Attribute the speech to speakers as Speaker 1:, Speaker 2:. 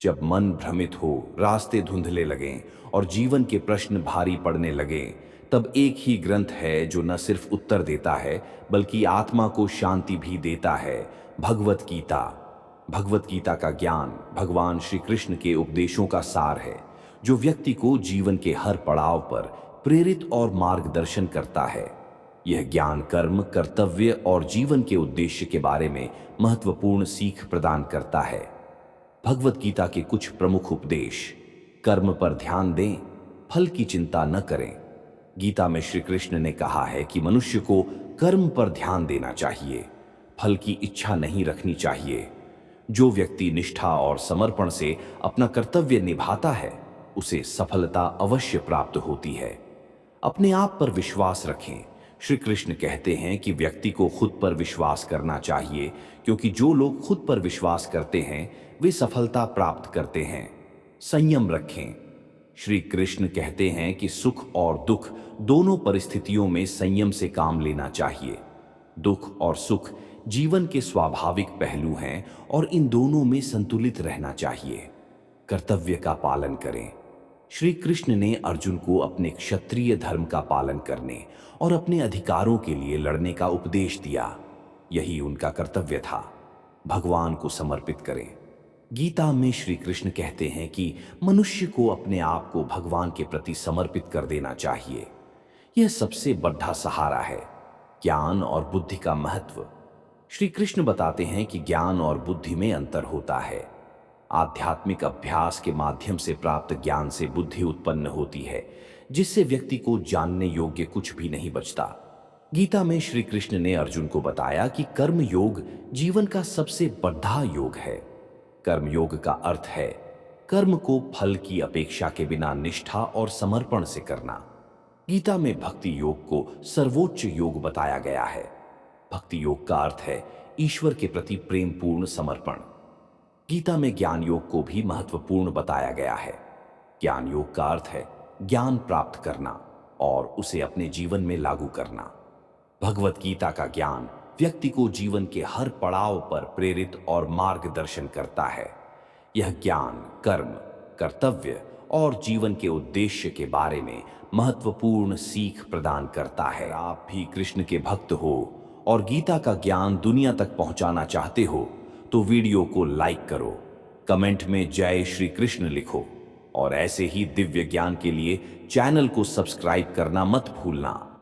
Speaker 1: जब मन भ्रमित हो, रास्ते धुंधले लगें और जीवन के प्रश्न भारी पड़ने लगें, तब एक ही ग्रंथ है जो न सिर्फ उत्तर देता है बल्कि आत्मा को शांति भी देता है। भगवत गीता। भगवत गीता का ज्ञान भगवान श्री कृष्ण के उपदेशों का सार है, जो व्यक्ति को जीवन के हर पड़ाव पर प्रेरित और मार्गदर्शन करता है। यह ज्ञान कर्म, कर्तव्य और जीवन के उद्देश्य के बारे में महत्वपूर्ण सीख प्रदान करता है। भगवत गीता के कुछ प्रमुख उपदेश। कर्म पर ध्यान दें, फल की चिंता न करें। गीता में श्री कृष्ण ने कहा है कि मनुष्य को कर्म पर ध्यान देना चाहिए, फल की इच्छा नहीं रखनी चाहिए। जो व्यक्ति निष्ठा और समर्पण से अपना कर्तव्य निभाता है, उसे सफलता अवश्य प्राप्त होती है। अपने आप पर विश्वास रखें। श्री कृष्ण कहते हैं कि व्यक्ति को खुद पर विश्वास करना चाहिए, क्योंकि जो लोग खुद पर विश्वास करते हैं वे सफलता प्राप्त करते हैं। संयम रखें। श्री कृष्ण कहते हैं कि सुख और दुख दोनों परिस्थितियों में संयम से काम लेना चाहिए। दुख और सुख जीवन के स्वाभाविक पहलू हैं और इन दोनों में संतुलित रहना चाहिए। कर्तव्य का पालन करें। श्री कृष्ण ने अर्जुन को अपने क्षत्रिय धर्म का पालन करने और अपने अधिकारों के लिए लड़ने का उपदेश दिया। यही उनका कर्तव्य था। भगवान को समर्पित करें। गीता में श्री कृष्ण कहते हैं कि मनुष्य को अपने आप को भगवान के प्रति समर्पित कर देना चाहिए। यह सबसे बड़ा सहारा है। ज्ञान और बुद्धि का महत्व। श्री कृष्ण बताते हैं कि ज्ञान और बुद्धि में अंतर होता है। आध्यात्मिक अभ्यास के माध्यम से प्राप्त ज्ञान से बुद्धि उत्पन्न होती है, जिससे व्यक्ति को जानने योग्य कुछ भी नहीं बचता। गीता में श्री कृष्ण ने अर्जुन को बताया कि कर्म योग जीवन का सबसे बड़ा योग है। कर्म योग का अर्थ है कर्म को फल की अपेक्षा के बिना निष्ठा और समर्पण से करना। गीता में भक्ति योग को सर्वोच्च योग बताया गया है। भक्ति योग का अर्थ है ईश्वर के प्रति प्रेम पूर्ण समर्पण। गीता में ज्ञान योग को भी महत्वपूर्ण बताया गया है। ज्ञान योग का अर्थ है ज्ञान प्राप्त करना और उसे अपने जीवन में लागू करना। भगवत गीता का ज्ञान व्यक्ति को जीवन के हर पड़ाव पर प्रेरित और मार्गदर्शन करता है। यह ज्ञान कर्म, कर्तव्य और जीवन के उद्देश्य के बारे में महत्वपूर्ण सीख प्रदान करता है। आप भी कृष्ण के भक्त हो और गीता का ज्ञान दुनिया तक पहुंचाना चाहते हो तो वीडियो को लाइक करो, कमेंट में जय श्री कृष्ण लिखो और ऐसे ही दिव्य ज्ञान के लिए चैनल को सब्सक्राइब करना मत भूलना।